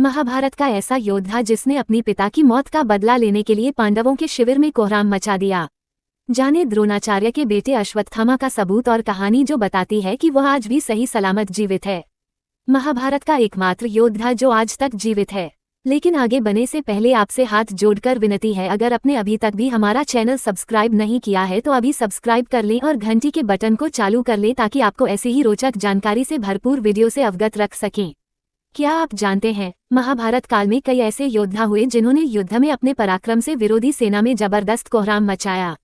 महाभारत का ऐसा योद्धा जिसने अपनी पिता की मौत का बदला लेने के लिए पांडवों के शिविर में कोहराम मचा दिया। जाने द्रोणाचार्य के बेटे अश्वत्थामा का सबूत और कहानी जो बताती है कि वह आज भी सही सलामत जीवित है। महाभारत का एकमात्र योद्धा जो आज तक जीवित है। लेकिन आगे बढ़ने से पहले आपसे हाथ जोड़कर विनती है, अगर आपने अभी तक भी हमारा चैनल सब्सक्राइब नहीं किया है तो अभी सब्सक्राइब कर लें और घंटी के बटन को चालू कर लें ताकि आपको ऐसी ही रोचक जानकारी से भरपूर वीडियो से अवगत रख सकें। क्या आप जानते हैं, महाभारत काल में कई ऐसे योद्धा हुए जिन्होंने युद्ध में अपने पराक्रम से विरोधी सेना में जबरदस्त कोहराम मचाया।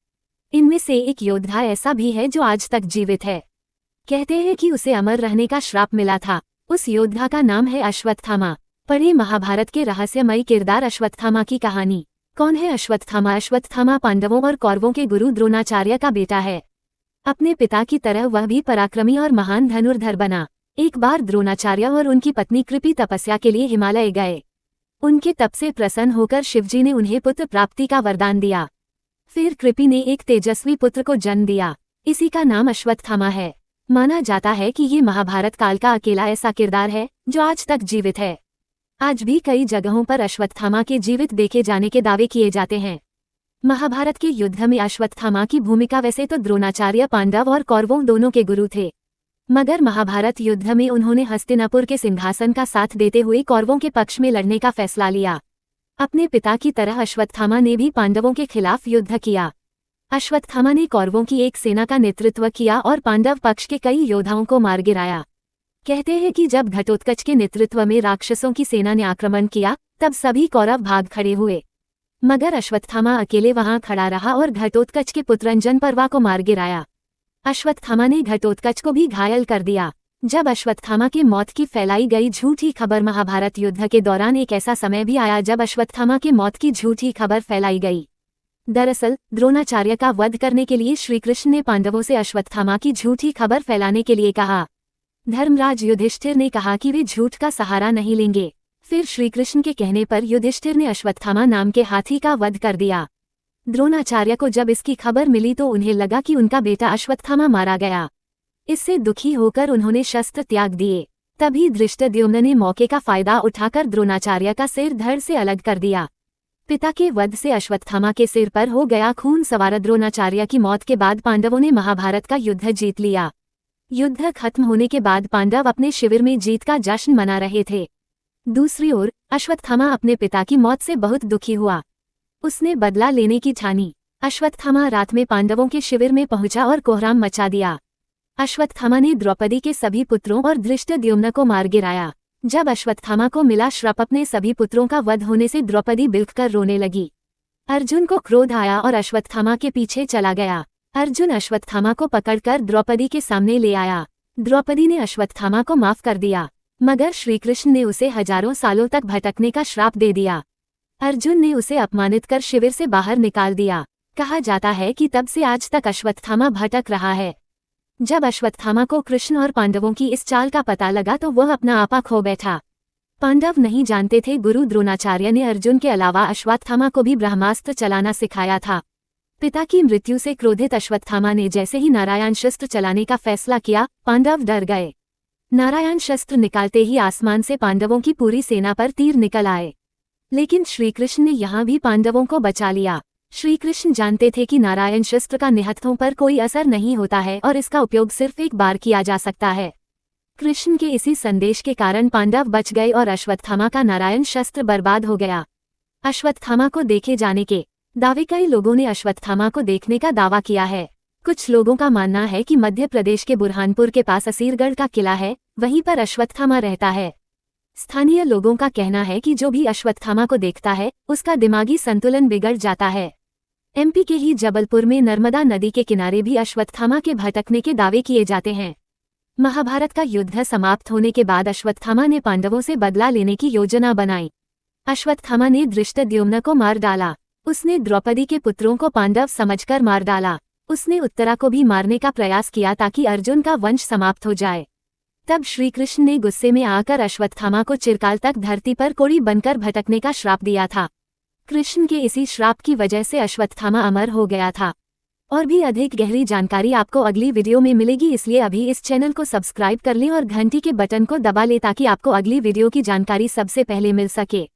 इनमें से एक योद्धा ऐसा भी है जो आज तक जीवित है। कहते हैं कि उसे अमर रहने का श्राप मिला था। उस योद्धा का नाम है अश्वत्थामा। पढ़े महाभारत के रहस्यमयी किरदार अश्वत्थामा की कहानी। कौन है अश्वत्थामा? अश्वत्थामा पांडवों और कौरवों के गुरु द्रोणाचार्य का बेटा है। अपने पिता की तरह वह भी पराक्रमी और महान धनुर्धर बना। एक बार द्रोणाचार्य और उनकी पत्नी कृपि तपस्या के लिए हिमालय गए। उनके तप से प्रसन्न होकर शिवजी ने उन्हें पुत्र प्राप्ति का वरदान दिया। फिर कृपि ने एक तेजस्वी पुत्र को जन्म दिया। इसी का नाम अश्वत्थामा है। माना जाता है कि ये महाभारत काल का अकेला ऐसा किरदार है जो आज तक जीवित है। आज भी कई जगहों पर अश्वत्थामा के जीवित देखे जाने के दावे किए जाते हैं। महाभारत के युद्ध में अश्वत्थामा की भूमिका वैसे तो द्रोणाचार्य पांडव और कौरवों दोनों के गुरु थे, मगर महाभारत युद्ध में उन्होंने हस्तिनापुर के सिंहासन का साथ देते हुए कौरवों के पक्ष में लड़ने का फैसला लिया। अपने पिता की तरह अश्वत्थामा ने भी पांडवों के खिलाफ युद्ध किया। अश्वत्थामा ने कौरवों की एक सेना का नेतृत्व किया और पांडव पक्ष के कई योद्धाओं को मार गिराया। कहते हैं कि जब घटोत्कच के नेतृत्व में राक्षसों की सेना ने आक्रमण किया तब सभी कौरव भाग खड़े हुए, मगर अश्वत्थामा अकेले वहां खड़ा रहा और घटोत्कच के पुत्र अंजनपर्वा को मार गिराया। अश्वत्थामा ने घटोत्कच को भी घायल कर दिया। जब अश्वत्थामा की मौत की फैलाई गई झूठी खबर, महाभारत युद्ध के दौरान एक ऐसा समय भी आया जब अश्वत्थामा की मौत की झूठी खबर फैलाई गई। दरअसल द्रोणाचार्य का वध करने के लिए श्रीकृष्ण ने पांडवों से अश्वत्थामा की झूठी खबर फैलाने के लिए कहा। धर्मराज युधिष्ठिर ने कहा कि वे झूठ का सहारा नहीं लेंगे। फिर श्रीकृष्ण के कहने पर युधिष्ठिर ने अश्वत्थामा नाम के हाथी का वध कर दिया। द्रोणाचार्य को जब इसकी खबर मिली तो उन्हें लगा कि उनका बेटा अश्वत्थामा मारा गया। इससे दुखी होकर उन्होंने शस्त्र त्याग दिए। तभी धृष्टद्युम्न ने मौके का फायदा उठाकर द्रोणाचार्य का सिर धड़ से अलग कर दिया। पिता के वध से अश्वत्थामा के सिर पर हो गया खून सवार। द्रोणाचार्य की मौत के बाद पांडवों ने महाभारत का युद्ध जीत लिया। युद्ध खत्म होने के बाद पांडव अपने शिविर में जीत का जश्न मना रहे थे। दूसरी ओर अश्वत्थामा अपने पिता की मौत से बहुत दुखी हुआ। उसने बदला लेने की ठानी। अश्वत्थामा रात में पांडवों के शिविर में पहुंचा और कोहराम मचा दिया। अश्वत्थामा ने द्रौपदी के सभी पुत्रों और धृष्टद्युम्न को मार गिराया। जब अश्वत्थामा को मिला श्राप अपने सभी पुत्रों का वध होने से, द्रौपदी बिलखकर रोने लगी। अर्जुन को क्रोध आया और अश्वत्थामा के पीछे चला गया। अर्जुन अश्वत्थामा को पकड़कर द्रौपदी के सामने ले आया। द्रौपदी ने अश्वत्थामा को माफ कर दिया, मगर श्रीकृष्ण ने उसे हजारों सालों तक भटकने का श्राप दे दिया। अर्जुन ने उसे अपमानित कर शिविर से बाहर निकाल दिया। कहा जाता है कि तब से आज तक अश्वत्थामा भटक रहा है। जब अश्वत्थामा को कृष्ण और पांडवों की इस चाल का पता लगा तो वह अपना आपा खो बैठा। पांडव नहीं जानते थे गुरु द्रोणाचार्य ने अर्जुन के अलावा अश्वत्थामा को भी ब्रह्मास्त्र चलाना सिखाया था। पिता की मृत्यु से क्रोधित अश्वत्थामा ने जैसे ही नारायण शस्त्र चलाने का फैसला किया, पांडव डर गए। नारायण शस्त्र निकालते ही आसमान से पांडवों की पूरी सेना पर तीर निकल आए, लेकिन श्रीकृष्ण ने यहाँ भी पांडवों को बचा लिया। श्रीकृष्ण जानते थे कि नारायण शस्त्र का निहत्थों पर कोई असर नहीं होता है और इसका उपयोग सिर्फ एक बार किया जा सकता है। कृष्ण के इसी संदेश के कारण पांडव बच गए और अश्वत्थामा का नारायण शस्त्र बर्बाद हो गया। अश्वत्थामा को देखे जाने के दावे कई लोगों ने अश्वत्थामा को देखने का दावा किया है। कुछ लोगों का मानना है कि मध्य प्रदेश के बुरहानपुर के पास असीरगढ़ का किला है, वहीं पर अश्वत्थामा रहता है। स्थानीय लोगों का कहना है कि जो भी अश्वत्थामा को देखता है उसका दिमागी संतुलन बिगड़ जाता है। एमपी के ही जबलपुर में नर्मदा नदी के किनारे भी अश्वत्थामा के भटकने के दावे किए जाते हैं। महाभारत का युद्ध समाप्त होने के बाद अश्वत्थामा ने पांडवों से बदला लेने की योजना बनाई। अश्वत्थामा ने धृष्टद्युम्न को मार डाला। उसने द्रौपदी के पुत्रों को पांडव समझकर मार डाला। उसने उत्तरा को भी मारने का प्रयास किया ताकि अर्जुन का वंश समाप्त हो जाए। तब श्रीकृष्ण ने गुस्से में आकर अश्वत्थामा को चिरकाल तक धरती पर कोड़ी बनकर भटकने का श्राप दिया था। कृष्ण के इसी श्राप की वजह से अश्वत्थामा अमर हो गया था और भी अधिक गहरी जानकारी आपको अगली वीडियो में मिलेगी, इसलिए अभी इस चैनल को सब्सक्राइब कर लें और घंटी के बटन को दबा लें ताकि आपको अगली वीडियो की जानकारी सबसे पहले मिल सके।